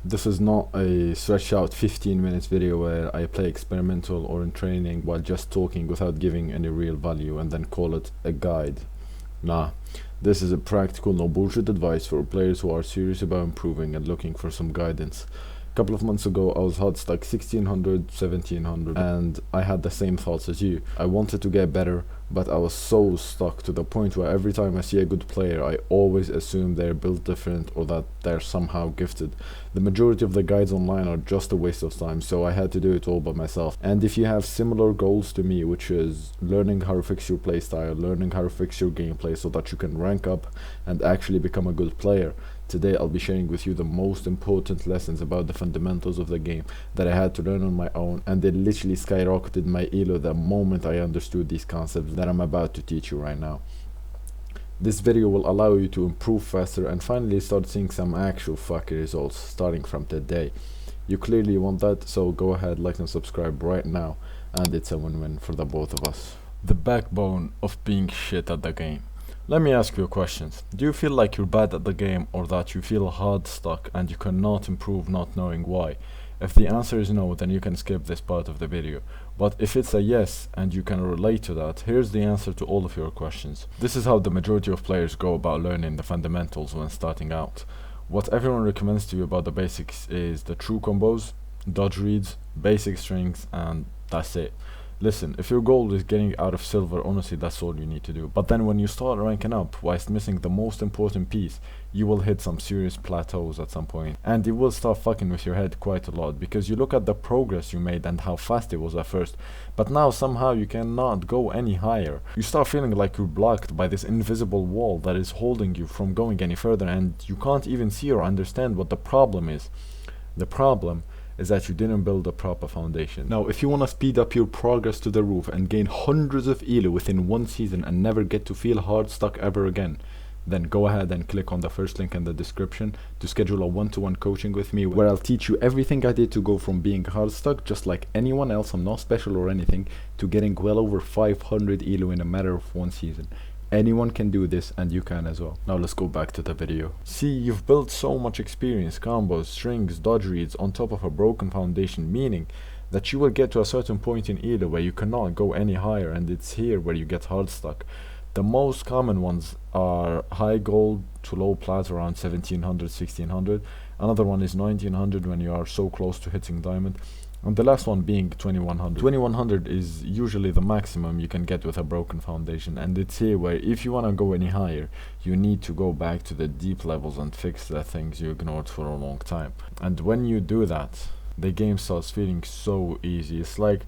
This is not a stretched out 15 minutes video where I play experimental or in training while just talking without giving any real value and then call it a guide. Nah, this is a practical, no bullshit advice for players who are serious about improving and looking for some guidance. A couple of months ago I was hard stuck 1600, 1700 and I had the same thoughts as you. I wanted to get better, but I was so stuck to the point where every time I see a good player I always assume they're built different or that they're somehow gifted. The majority of the guides online are just a waste of time, so I had to do it all by myself. And if you have similar goals to me, which is learning how to fix your playstyle, learning how to fix your gameplay so that you can rank up and actually become a good player, today I'll be sharing with you the most important lessons about the fundamentals of the game that I had to learn on my own, and they literally skyrocketed my elo the moment I understood these concepts that I'm about to teach you right now. This video will allow you to improve faster and finally start seeing some actual fucking results starting from today. You clearly want that, so go ahead, like and subscribe right now, and it's a win-win for the both of us. The backbone of being shit at the game. Let me ask you a question. Do you feel like you're bad at the game, or that you feel hard stuck and you cannot improve not knowing why? If the answer is no, then you can skip this part of the video. But if it's a yes and you can relate to that, here's the answer to all of your questions. This is how the majority of players go about learning the fundamentals when starting out. What everyone recommends to you about the basics is the true combos, dodge reads, basic strings, and that's it. Listen, if your goal is getting out of silver, honestly that's all you need to do. But then when you start ranking up whilst missing the most important piece, you will hit some serious plateaus at some point, and it will start fucking with your head quite a lot, because you look at the progress you made and how fast it was at first, but now somehow you cannot go any higher. You start feeling like you're blocked by this invisible wall that is holding you from going any further, and you can't even see or understand what the problem is. The problem is that you didn't build a proper foundation. Now, if you want to speed up your progress to the roof and gain hundreds of elo within one season and never get to feel hard stuck ever again, then go ahead and click on the first link in the description to schedule a one-to-one coaching with me, where I'll teach you everything I did to go from being hard stuck just like anyone else, I'm not special or anything, to getting well over 500 elo in a matter of one season. Anyone can do this, and you can as well. Now let's go back to the video. See, you've built so much experience, combos, strings, dodge reads on top of a broken foundation, meaning that you will get to a certain point in elo where you cannot go any higher, and it's here where you get hard stuck. The most common ones are high gold to low plat around 1700, 1600. Another one is 1900 when you are so close to hitting diamond. And the last one being 2100. 2100 is usually the maximum you can get with a broken foundation, and it's here where if you want to go any higher, you need to go back to the deep levels and fix the things you ignored for a long time. And when you do that, the game starts feeling so easy. It's like,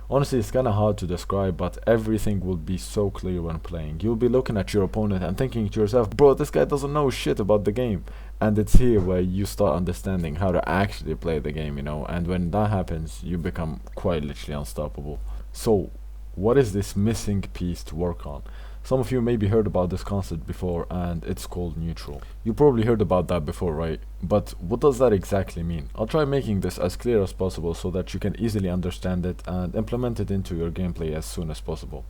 honestly, it's kinda hard to describe, but everything will be so clear when playing. You'll be looking at your opponent and thinking to yourself, bro, this guy doesn't know shit about the game. And it's here where you start understanding how to actually play the game, you know, and when that happens, you become quite literally unstoppable. So, what is this missing piece to work on? Some of you maybe heard about this concept before, and it's called neutral. You probably heard about that before, right? But what does that exactly mean? I'll try making this as clear as possible so that you can easily understand it and implement it into your gameplay as soon as possible.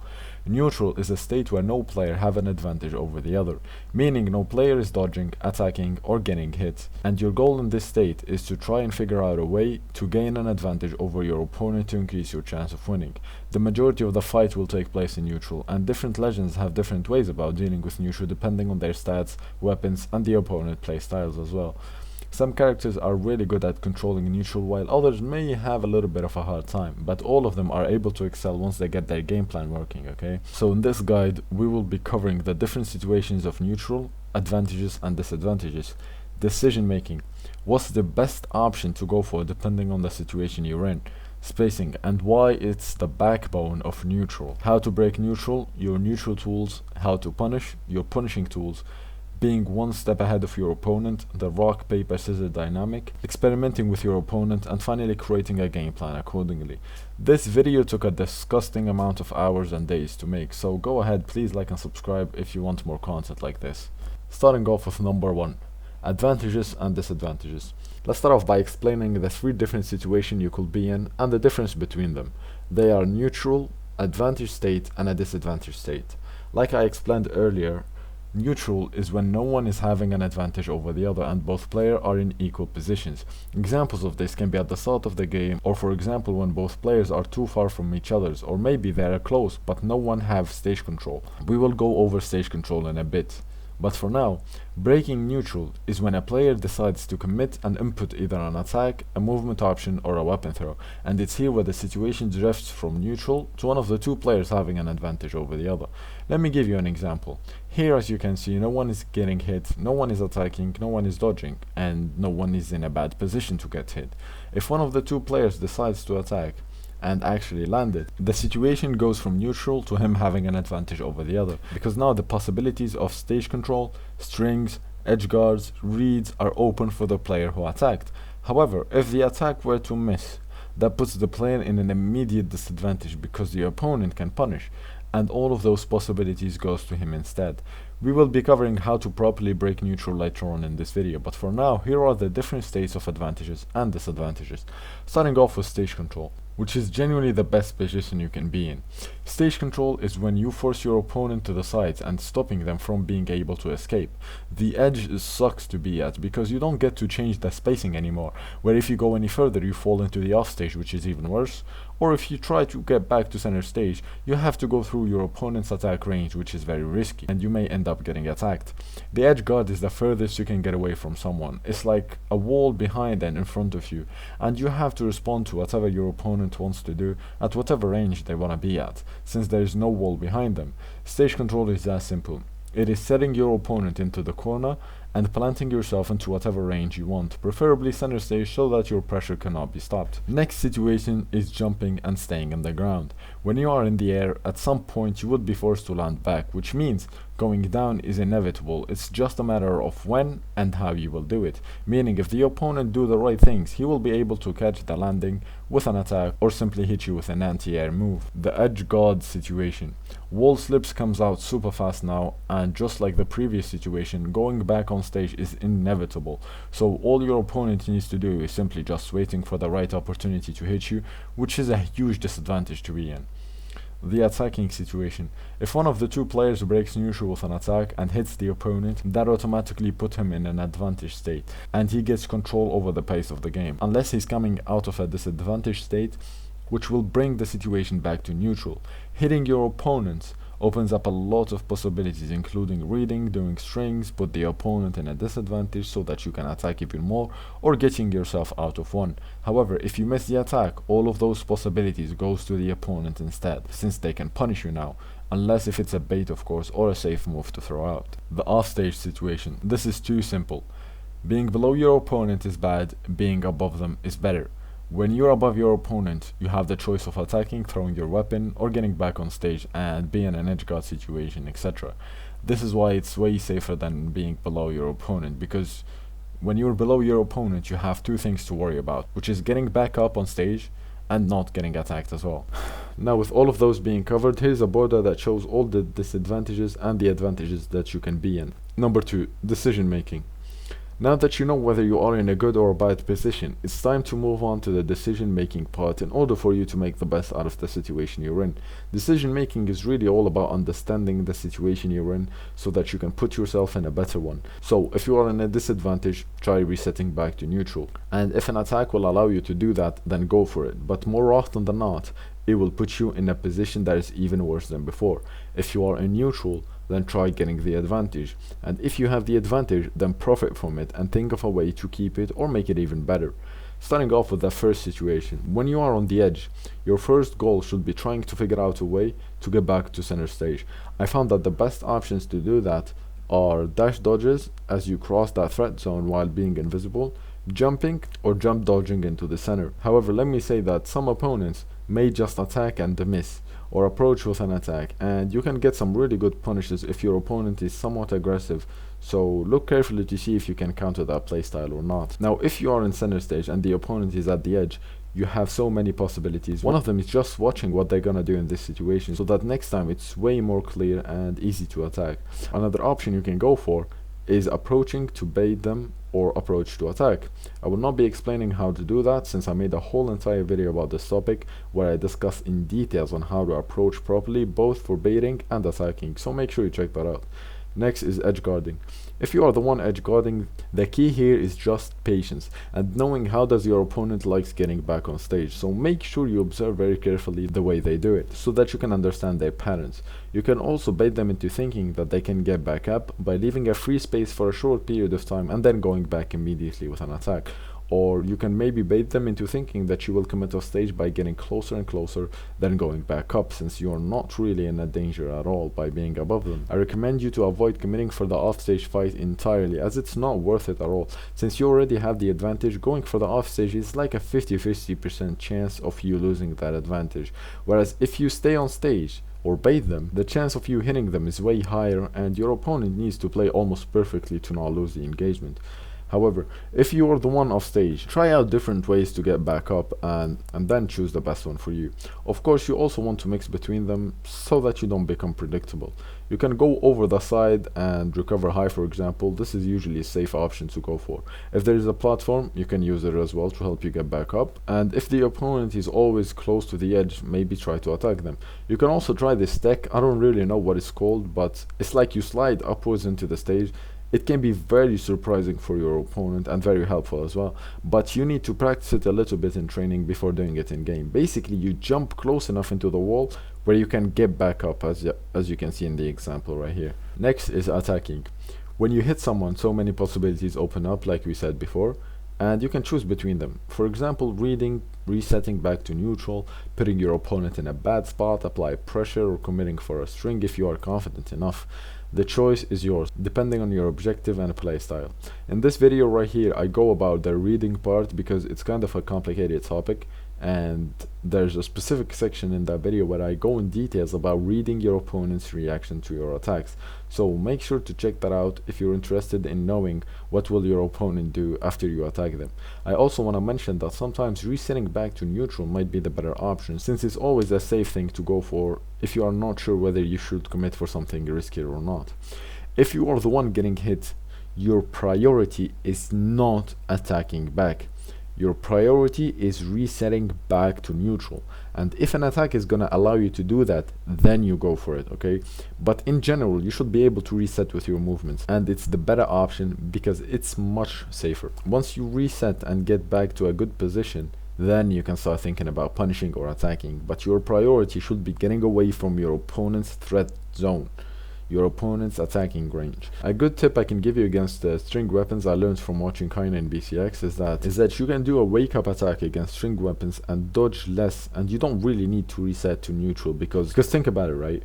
Neutral is a state where no player have an advantage over the other, meaning no player is dodging, attacking, or getting hit, and your goal in this state is to try and figure out a way to gain an advantage over your opponent to increase your chance of winning. The majority of the fight will take place in neutral, and different legends have different ways about dealing with neutral depending on their stats, weapons, and the opponent play styles as well. Some characters are really good at controlling neutral, while others may have a little bit of a hard time, but all of them are able to excel once they get their game plan working, okay? So in this guide, we will be covering the different situations of neutral, advantages and disadvantages, decision making, what's the best option to go for depending on the situation you're in, spacing, and why it's the backbone of neutral, how to break neutral, your neutral tools, how to punish, your punishing tools, being one step ahead of your opponent, the rock, paper, scissors dynamic, experimenting with your opponent, and finally creating a game plan accordingly. This video took a disgusting amount of hours and days to make, so go ahead, please like and subscribe if you want more content like this. Starting off with number 1, advantages and disadvantages. Let's start off by explaining the 3 different situations you could be in and the difference between them. They are neutral, advantage state, and a disadvantage state. Like I explained earlier, Neutral is when no one is having an advantage over the other and both players are in equal positions. Examples of this can be at the start of the game, or for example when both players are too far from each other, or maybe they are close but no one have stage control. We will go over stage control in a bit. But for now, breaking neutral is when a player decides to commit and input either an attack, a movement option, or a weapon throw, and it's here where the situation drifts from neutral to one of the two players having an advantage over the other. Let me give you an example. Here, as you can see, no one is getting hit, no one is attacking, no one is dodging, and no one is in a bad position to get hit. If one of the two players decides to attack and actually landed, the situation goes from neutral to him having an advantage over the other, because now the possibilities of stage control, strings, edge guards, reads are open for the player who attacked. However, if the attack were to miss, that puts the player in an immediate disadvantage because the opponent can punish, and all of those possibilities goes to him instead. We will be covering how to properly break neutral later on in this video, but for now, here are the different states of advantages and disadvantages. Starting off with stage control, which is genuinely the best position you can be in. Stage control is when you force your opponent to the sides and stopping them from being able to escape. The edge sucks to be at because you don't get to change the spacing anymore, where if you go any further you fall into the off stage, which is even worse, or if you try to get back to center stage, you have to go through your opponent's attack range, which is very risky, and you may end up getting attacked. The edge guard is the furthest you can get away from someone. It's like a wall behind and in front of you, and you have to respond to whatever your opponent wants to do at whatever range they want to be at, since there is no wall behind them. Stage control is that simple. It is setting your opponent into the corner and planting yourself into whatever range you want, preferably center stage so that your pressure cannot be stopped. Next situation is jumping and staying on the ground. When you are in the air, at some point you would be forced to land back, which means going down is inevitable. It's just a matter of when and how you will do it, meaning if the opponent do the right things, he will be able to catch the landing with an attack or simply hit you with an anti-air move. The edge guard situation. Wall slips comes out super fast now, and just like the previous situation, going back on stage is inevitable, so all your opponent needs to do is simply just waiting for the right opportunity to hit you, which is a huge disadvantage to be in. The attacking situation. If one of the two players breaks neutral with an attack and hits the opponent, that automatically put him in an advantage state, and he gets control over the pace of the game, unless he's coming out of a disadvantage state, which will bring the situation back to neutral. Hitting your opponent opens up a lot of possibilities, including reading, doing strings, put the opponent in a disadvantage so that you can attack even more, or getting yourself out of one. However, if you miss the attack, all of those possibilities goes to the opponent instead, since they can punish you now, unless if it's a bait of course, or a safe move to throw out. The offstage situation. This is too simple. Being below your opponent is bad, being above them is better. When you're above your opponent, you have the choice of attacking, throwing your weapon, or getting back on stage and being in an edge guard situation, etc. This is why it's way safer than being below your opponent, because when you're below your opponent, you have two things to worry about, which is getting back up on stage and not getting attacked as well. Now, with all of those being covered, here's a border that shows all the disadvantages and the advantages that you can be in. Number 2, decision making. Now that you know whether you are in a good or a bad position, it's time to move on to the decision making part in order for you to make the best out of the situation you're in. Decision making is really all about understanding the situation you're in so that you can put yourself in a better one. So if you are in a disadvantage, try resetting back to neutral. And if an attack will allow you to do that, then go for it. But more often than not, it will put you in a position that is even worse than before. If you are in neutral, then try getting the advantage, and if you have the advantage, then profit from it and think of a way to keep it or make it even better. Starting off with the first situation, when you are on the edge, your first goal should be trying to figure out a way to get back to center stage. I found that the best options to do that are dash dodges as you cross that threat zone while being invisible, jumping, or jump dodging into the center. However, let me say that some opponents may just attack and miss, or approach with an attack, and you can get some really good punishes if your opponent is somewhat aggressive, so look carefully to see if you can counter that playstyle or not. Now, if you are in center stage and the opponent is at the edge, you have so many possibilities. One of them is just watching what they're gonna do in this situation, so that next time it's way more clear and easy to attack. Another option you can go for is approaching to bait them or approach to attack. I will not be explaining how to do that since I made a whole entire video about this topic where I discuss in details on how to approach properly both for baiting and attacking, so make sure you check that out. Next is edge guarding. If you are the one edge guarding, the key here is just patience and knowing how does your opponent likes getting back on stage. So make sure you observe very carefully the way they do it so that you can understand their patterns. You can also bait them into thinking that they can get back up by leaving a free space for a short period of time and then going back immediately with an attack. Or you can maybe bait them into thinking that you will commit off stage by getting closer and closer, then going back up, since you are not really in a danger at all by being above them. I recommend you to avoid committing for the offstage fight entirely, as it's not worth it at all. Since you already have the advantage, going for the offstage is like a 50-50% chance of you losing that advantage. Whereas if you stay on stage or bait them, the chance of you hitting them is way higher, and your opponent needs to play almost perfectly to not lose the engagement. However, if you are the one off stage, try out different ways to get back up and then choose the best one for you. Of course, you also want to mix between them so that you don't become predictable. You can go over the side and recover high, for example. This is usually a safe option to go for. If there is a platform, you can use it as well to help you get back up. And if the opponent is always close to the edge, maybe try to attack them. You can also try this tech. I don't really know what it's called, but it's like you slide upwards into the stage. It can be very surprising for your opponent and very helpful as well, but you need to practice it a little bit in training before doing it in game. Basically, you jump close enough into the wall where you can get back up, as you can see in the example right here. Next is attacking. When you hit someone, so many possibilities open up, like we said before, and you can choose between them. For example, reading, resetting back to neutral, putting your opponent in a bad spot, apply pressure, or committing for a string if you are confident enough. The choice is yours, depending on your objective and play style. In this video right here, I go about the reading part because it's kind of a complicated topic, and there's a specific section in that video where I go in details about reading your opponent's reaction to your attacks. So make sure to check that out if you're interested in knowing what will your opponent do after you attack them. I also want to mention that sometimes resetting back to neutral might be the better option, since it's always a safe thing to go for if you are not sure whether you should commit for something riskier or not. If you are the one getting hit, your priority is not attacking back. Your priority is resetting back to neutral, and if an attack is gonna allow you to do that, then you go for it, okay? But in general, you should be able to reset with your movements, and it's the better option because it's much safer. Once you reset and get back to a good position, then you can start thinking about punishing or attacking, but your priority should be getting away from your opponent's threat zone, your opponent's attacking range. A good tip I can give you against string weapons I learned from watching Kaina in BCX is that you can do a wake up attack against string weapons and dodge less, and you don't really need to reset to neutral because think about it, right?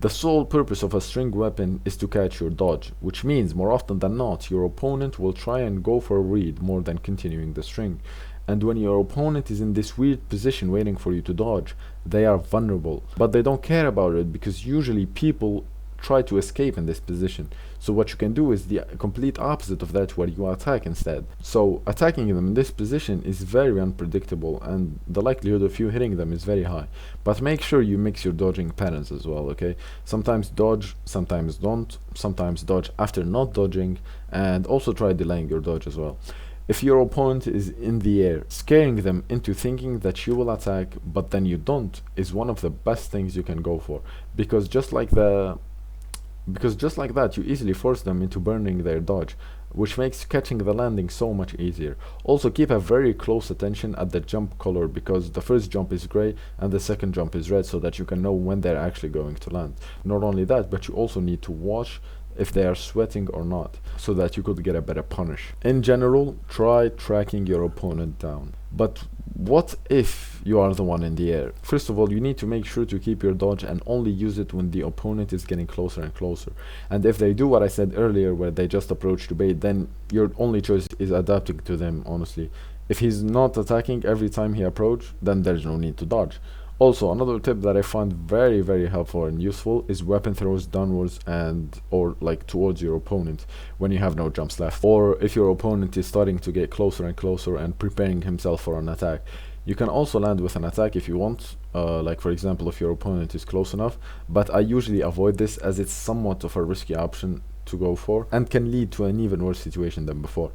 The sole purpose of a string weapon is to catch your dodge, which means more often than not your opponent will try and go for a read more than continuing the string. And when your opponent is in this weird position waiting for you to dodge, they are vulnerable, but they don't care about it because usually people try to escape in this position. So what you can do is the complete opposite of that, where you attack instead. So attacking them in this position is very unpredictable, and the likelihood of you hitting them is very high. But make sure you mix your dodging patterns as well, okay? Sometimes dodge, sometimes don't, sometimes dodge after not dodging, and also try delaying your dodge as well. If your opponent is in the air, scaring them into thinking that you will attack but then you don't is one of the best things you can go for, because just like that you easily force them into burning their dodge, which makes catching the landing so much easier. Also keep a very close attention at the jump color, because the first jump is gray and the second jump is red, so that you can know when they're actually going to land. Not only that, but you also need to watch if they are sweating or not, so that you could get a better punish. In general, try tracking your opponent down. But what if you are the one in the air? First of all, you need to make sure to keep your dodge and only use it when the opponent is getting closer and closer. And if they do what I said earlier, where they just approach to bait, then your only choice is adapting to them, honestly. If he's not attacking every time he approaches, then there's no need to dodge. Also, another tip that I find very, very helpful and useful is weapon throws downwards or like towards your opponent when you have no jumps left, or if your opponent is starting to get closer and closer and preparing himself for an attack. You can also land with an attack if you want, like for example if your opponent is close enough, but I usually avoid this as it's somewhat of a risky option to go for and can lead to an even worse situation than before.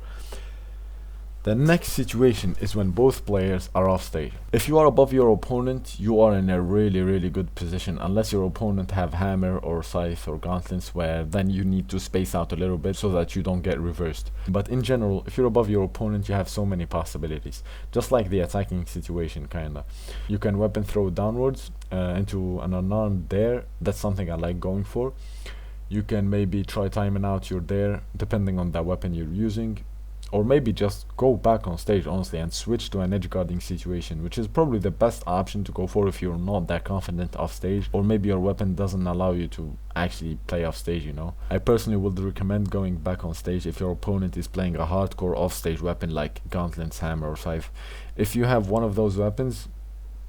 The next situation is when both players are off stage. If you are above your opponent, you are in a really good position, unless your opponent have hammer or scythe or gauntlets, where then you need to space out a little bit so that you don't get reversed. But in general, if you're above your opponent, you have so many possibilities, just like the attacking situation kinda. You can weapon throw downwards into an unarmed dare. That's something I like going for. You can maybe try timing out your dare depending on the weapon you're using. Or maybe just go back on stage, honestly, and switch to an edge guarding situation, which is probably the best option to go for if you're not that confident off stage, or maybe your weapon doesn't allow you to actually play off stage, you know. I personally would recommend going back on stage if your opponent is playing a hardcore off stage weapon like gauntlets, hammer, or scythe. If you have one of those weapons,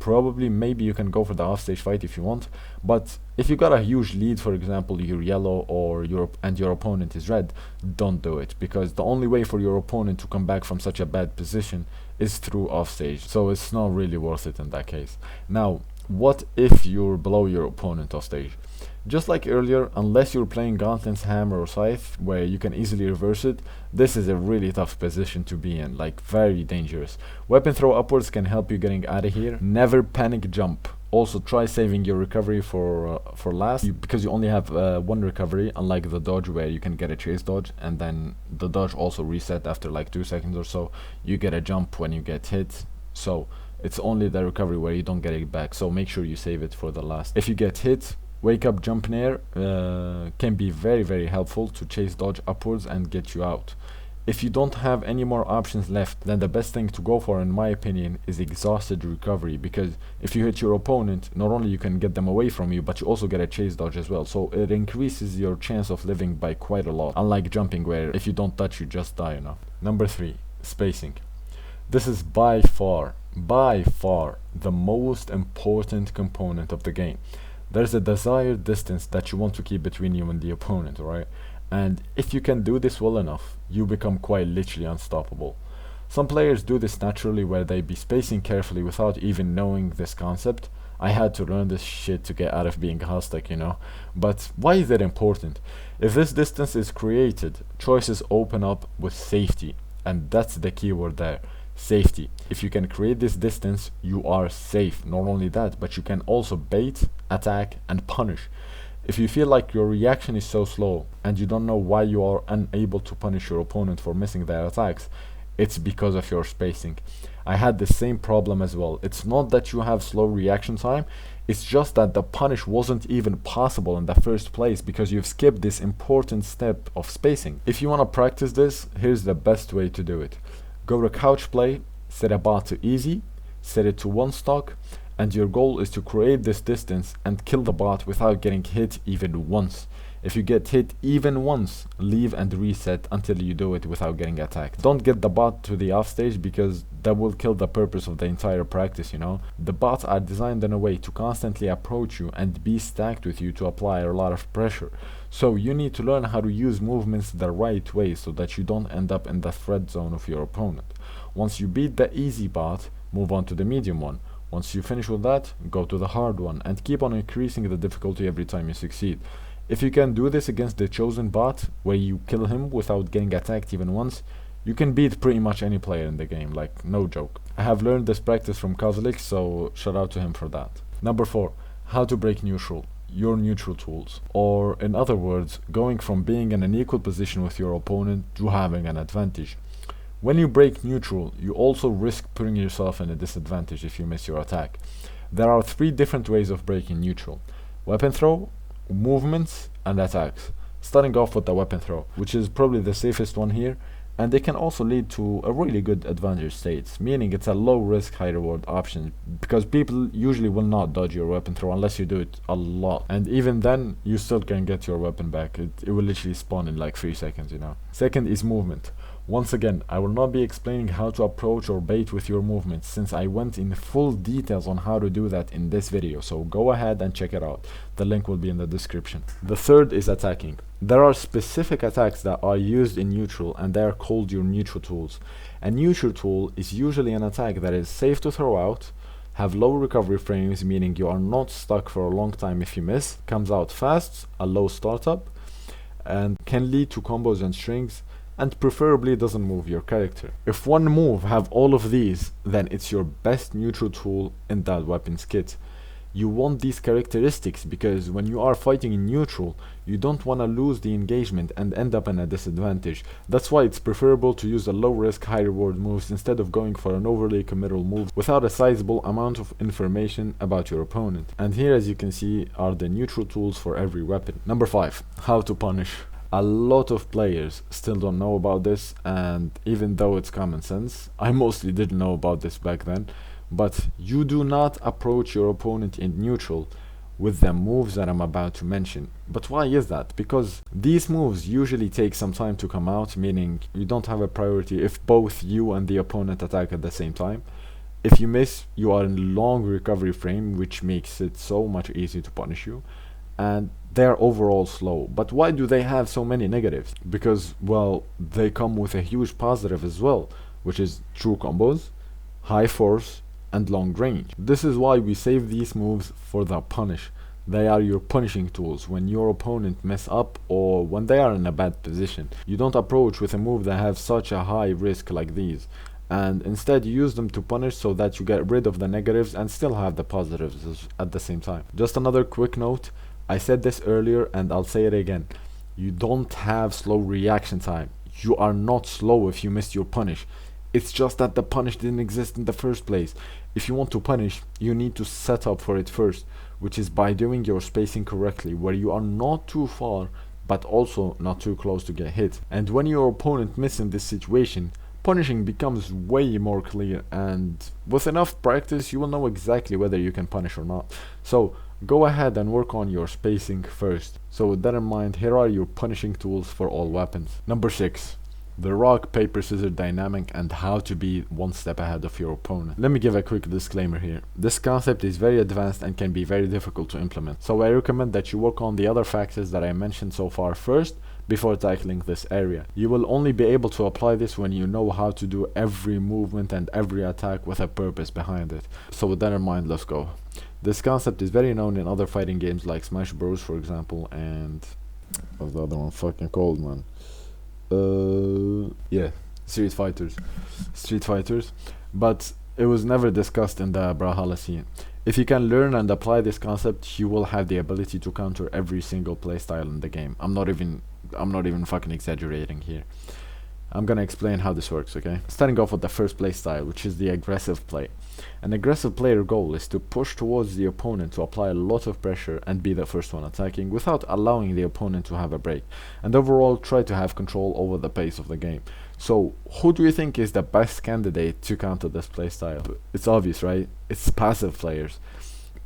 probably maybe you can go for the offstage fight if you want, but if you got a huge lead, for example you're yellow or your opponent is red, don't do it, because the only way for your opponent to come back from such a bad position is through offstage, so it's not really worth it in that case. Now, what if you're below your opponent offstage? Just like earlier, unless you're playing gauntlets, hammer, or scythe, where you can easily reverse it, this is a really tough position to be in, like very dangerous. Weapon throw upwards can help you getting out of here. Never panic jump. Also try saving your recovery for last, because you only have one recovery, unlike the dodge where you can get a chase dodge, and then the dodge also reset after like 2 seconds or so. You get a jump when you get hit, so it's only the recovery where you don't get it back, so make sure you save it for the last. If you get hit, wake up jump in air can be very helpful to chase dodge upwards and get you out. If you don't have any more options left, then the best thing to go for, in my opinion, is exhausted recovery, because if you hit your opponent, not only you can get them away from you, but you also get a chase dodge as well, so it increases your chance of living by quite a lot, unlike jumping where if you don't touch you just die, you know. Number 3, spacing. This is by far the most important component of the game. There's a desired distance that you want to keep between you and the opponent, right? And if you can do this well enough, you become quite literally unstoppable. Some players do this naturally, where they be spacing carefully without even knowing this concept. I had to learn this shit to get out of being hostile, you know. But why is that important? If this distance is created, choices open up with safety, and that's the key word there. Safety. If you can create this distance, you are safe. Not only that, but you can also bait, attack, and punish. If you feel like your reaction is so slow and you don't know why you are unable to punish your opponent for missing their attacks, it's because of your spacing. I had the same problem as well. It's not that you have slow reaction time, it's just that the punish wasn't even possible in the first place because you've skipped this important step of spacing. If you want to practice this, here's the best way to do it. Go to couch play, set a bot to easy, set it to 1 stock, and your goal is to create this distance and kill the bot without getting hit even once. If you get hit even once, leave and reset until you do it without getting attacked. Don't get the bot to the offstage, because that will kill the purpose of the entire practice, you know. The bots are designed in a way to constantly approach you and be stacked with you to apply a lot of pressure. So you need to learn how to use movements the right way so that you don't end up in the threat zone of your opponent. Once you beat the easy bot, move on to the medium one. Once you finish with that, go to the hard one, and keep on increasing the difficulty every time you succeed. If you can do this against the chosen bot, where you kill him without getting attacked even once, you can beat pretty much any player in the game, like no joke. I have learned this practice from Kozlik, so shout out to him for that. Number 4, how to break neutral. Your neutral tools, or in other words, going from being in an equal position with your opponent to having an advantage. When you break neutral, you also risk putting yourself in a disadvantage if you miss your attack. There are 3 different ways of breaking neutral: weapon throw, movements, and attacks. Starting off with the weapon throw, which is probably the safest one here, and it can also lead to a really good advantage states, meaning it's a low risk high reward option, because people usually will not dodge your weapon throw unless you do it a lot, and even then you still can get your weapon back. It will literally spawn in like 3 seconds, you know. Second is movement. Once again, I will not be explaining how to approach or bait with your movements, since I went in full details on how to do that in this video, so go ahead and check it out. The link will be in the description. The third is attacking. There are specific attacks that are used in neutral, and they are called your neutral tools. A neutral tool is usually an attack that is safe to throw out, have low recovery frames, meaning you are not stuck for a long time if you miss, comes out fast, a low startup, and can lead to combos and strings, and preferably doesn't move your character. If one move have all of these, then it's your best neutral tool in that weapons kit. You want these characteristics because when you are fighting in neutral, you don't want to lose the engagement and end up in a disadvantage. That's why it's preferable to use the low risk high reward moves instead of going for an overly committal move without a sizable amount of information about your opponent. And here, as you can see, are the neutral tools for every weapon. Number 5, how to punish. A lot of players still don't know about this, and even though it's common sense, I mostly didn't know about this back then. But you do not approach your opponent in neutral with the moves that I'm about to mention. But why is that? Because these moves usually take some time to come out, meaning you don't have a priority if both you and the opponent attack at the same time. If you miss, you are in long recovery frame, which makes it so much easier to punish you. And they're overall slow. But why do they have so many negatives? Because, well, they come with a huge positive as well, which is true combos, high force, and long range. This is why we save these moves for the punish. They are your punishing tools when your opponent mess up or when they are in a bad position. You don't approach with a move that has such a high risk like these, and instead you use them to punish so that you get rid of the negatives and still have the positives at the same time. Just another quick note, I said this earlier and I'll say it again. You don't have slow reaction time. You are not slow if you missed your punish. It's just that the punish didn't exist in the first place. If you want to punish, you need to set up for it first, which is by doing your spacing correctly, where you are not too far, but also not too close to get hit. And when your opponent misses in this situation, punishing becomes way more clear, and with enough practice, you will know exactly whether you can punish or not. So, go ahead and work on your spacing first. So with that in mind, here are your punishing tools for all weapons. Number 6. The rock, paper, scissors dynamic and how to be one step ahead of your opponent. Let me give a quick disclaimer here. This concept is very advanced and can be very difficult to implement. So I recommend that you work on the other factors that I mentioned so far first before tackling this area. You will only be able to apply this when you know how to do every movement and every attack with a purpose behind it. So with that in mind, let's go. This concept is very known in other fighting games like Smash Bros, for example, and what's the other one fucking called, man? Yeah, Street Fighters, but it was never discussed in the Brawlhalla scene. If you can learn and apply this concept, you will have the ability to counter every single playstyle in the game. I'm not even fucking exaggerating here. I'm gonna explain how this works, okay? Starting off with the first playstyle, which is the aggressive play. An aggressive player goal is to push towards the opponent to apply a lot of pressure and be the first one attacking without allowing the opponent to have a break, and overall try to have control over the pace of the game. So, who do you think is the best candidate to counter this playstyle? It's obvious, right? It's passive players.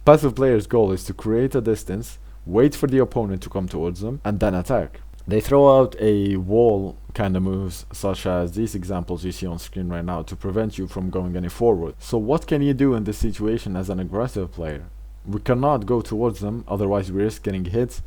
Passive players' goal is to create a distance, wait for the opponent to come towards them, and then attack. They throw out a wall kind of moves, such as these examples you see on screen right now, to prevent you from going any forward. So what can you do in this situation as an aggressive player? We cannot go towards them, otherwise we risk getting hit,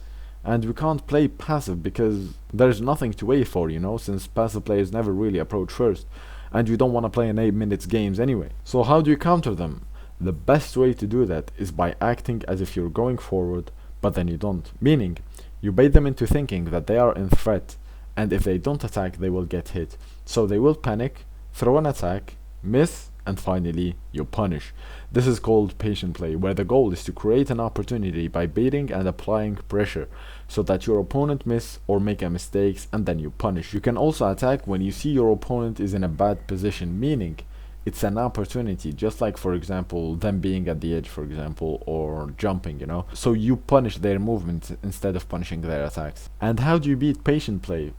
and we can't play passive because there's nothing to wait for, you know, since passive players never really approach first, and you don't want to play in 8 minutes games anyway. So how do you counter them? The best way to do that is by acting as if you're going forward, but then you don't. Meaning, you bait them into thinking that they are in threat, and if they don't attack, they will get hit. So they will panic, throw an attack, miss, and finally, you punish. This is called patient play, where the goal is to create an opportunity by baiting and applying pressure, so that your opponent miss or make a mistakes, and then you punish. You can also attack when you see your opponent is in a bad position, meaning it's an opportunity, just like, for example, them being at the edge, for example, or jumping, you know. So you punish their movements instead of punishing their attacks. And how do you beat patient play?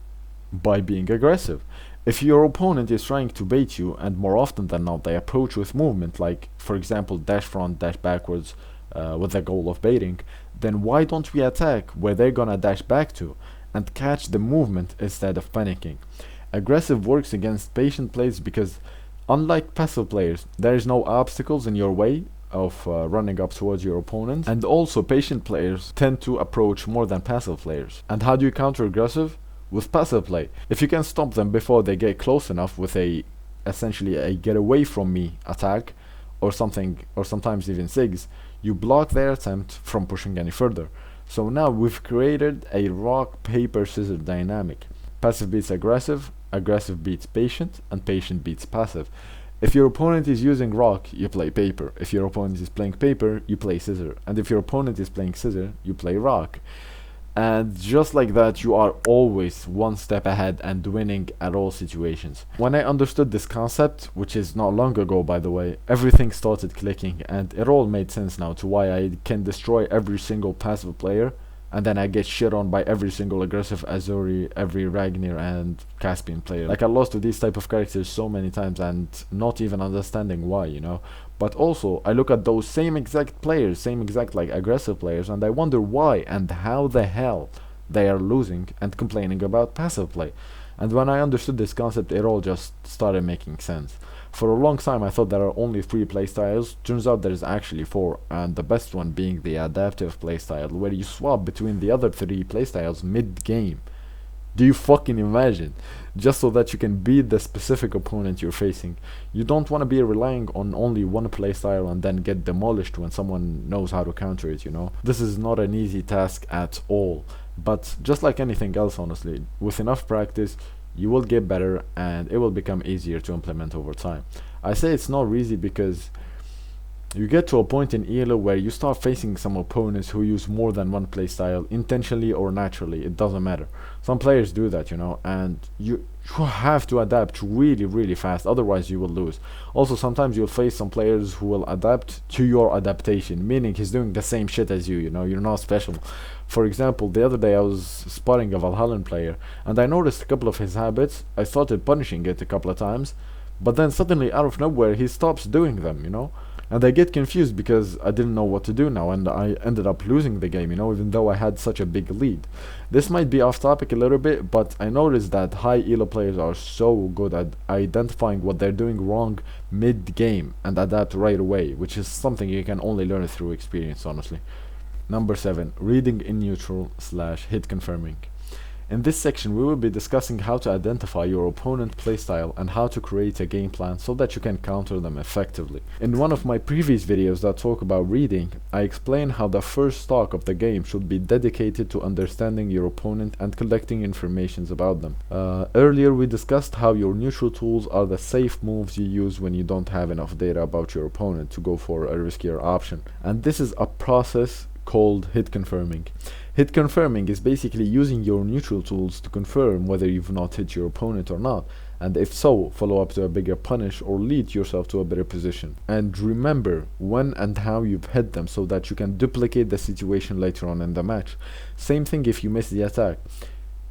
By being aggressive. If your opponent is trying to bait you, and more often than not they approach with movement, like, for example, dash front, dash backwards, with the goal of baiting, then why don't we attack where they're gonna dash back to, and catch the movement instead of panicking? Aggressive works against patient plays because unlike passive players, there is no obstacles in your way of running up towards your opponent, and also patient players tend to approach more than passive players. And how do you counter aggressive? With passive play. If you can stop them before they get close enough with essentially a get away from me attack or something, or sometimes even SIGs, you block their attempt from pushing any further. So now we've created a rock, paper, scissors dynamic. Passive beats aggressive, aggressive beats patient, and patient beats passive. If your opponent is using rock, you play paper. If your opponent is playing paper, you play scissor. And if your opponent is playing scissor, you play rock. And just like that, you are always one step ahead and winning at all situations. When I understood this concept, which is not long ago by the way, everything started clicking, and it all made sense now to why I can destroy every single passive player, and then I get shit on by every single aggressive Azuri, every Ragnar and Caspian player. Like, I lost to these type of characters so many times and not even understanding why, you know. But also, I look at those same exact players, same exact like aggressive players, and I wonder why and how the hell they are losing and complaining about passive play. And when I understood this concept, it all just started making sense. For a long time I thought there are only 3 playstyles. Turns out there's actually 4, and the best one being the adaptive playstyle, where you swap between the other 3 playstyles mid-game. Do you fucking imagine? Just so that you can beat the specific opponent you're facing. You don't want to be relying on only one playstyle and then get demolished when someone knows how to counter it, you know? This is not an easy task at all. But just like anything else, honestly, with enough practice, you will get better and it will become easier to implement over time. I say it's not easy because you get to a point in ELO where you start facing some opponents who use more than one playstyle, intentionally or naturally, it doesn't matter. Some players do that, you know, and you have to adapt really fast, otherwise you will lose. Also, sometimes you'll face some players who will adapt to your adaptation, meaning he's doing the same shit as you know, you're not special. For example, the other day I was spotting a Valhallan player, and I noticed a couple of his habits. I started punishing it a couple of times, but then suddenly out of nowhere he stops doing them, you know. And I get confused because I didn't know what to do now, and I ended up losing the game, you know, even though I had such a big lead. This might be off topic a little bit, but I noticed that high elo players are so good at identifying what they're doing wrong mid-game and adapt right away, which is something you can only learn through experience, honestly. Number 7. Reading in neutral / hit confirming. In this section we will be discussing how to identify your opponent playstyle and how to create a game plan so that you can counter them effectively. In one of my previous videos that talk about reading, I explain how the first talk of the game should be dedicated to understanding your opponent and collecting information about them. Earlier we discussed how your neutral tools are the safe moves you use when you don't have enough data about your opponent to go for a riskier option. And this is a process called hit confirming. Hit confirming is basically using your neutral tools to confirm whether you've not hit your opponent or not, and if so, follow up to a bigger punish or lead yourself to a better position. And remember when and how you've hit them so that you can duplicate the situation later on in the match. Same thing if you miss the attack.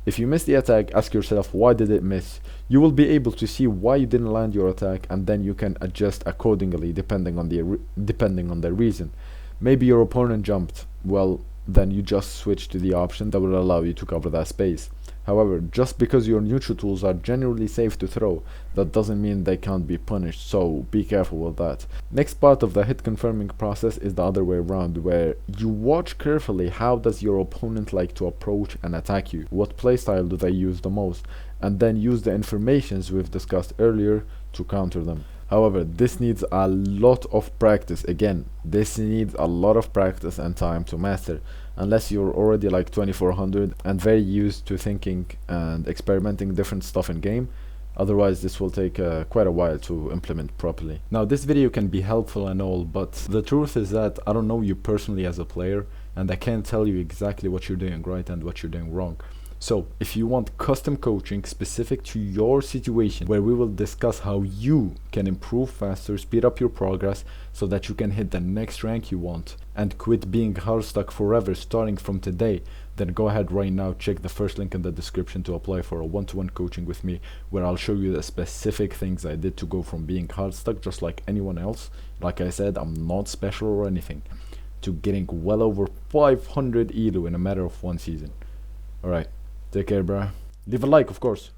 If you miss the attack, ask yourself why did it miss. You will be able to see why you didn't land your attack, and then you can adjust accordingly depending on the reason. Maybe your opponent jumped. Well, then you just switch to the option that will allow you to cover that space. However, just because your neutral tools are generally safe to throw, that doesn't mean they can't be punished, so be careful with that. Next part of the hit confirming process is the other way around, where you watch carefully how does your opponent like to approach and attack you, what playstyle do they use the most, and then use the informations we've discussed earlier to counter them. However, this needs a lot of practice. Again, this needs a lot of practice and time to master, unless you're already like 2400 and very used to thinking and experimenting different stuff in game. Otherwise, this will take quite a while to implement properly. Now, this video can be helpful and all, but the truth is that I don't know you personally as a player, and I can't tell you exactly what you're doing right and what you're doing wrong. So, if you want custom coaching specific to your situation, where we will discuss how you can improve faster, speed up your progress, so that you can hit the next rank you want, and quit being hard stuck forever starting from today, then go ahead right now, check the first link in the description to apply for a one-to-one coaching with me, where I'll show you the specific things I did to go from being hard stuck just like anyone else. Like I said, I'm not special or anything, to getting well over 500 ELO in a matter of one season. Alright. Take care, bruh. Leave a like, of course.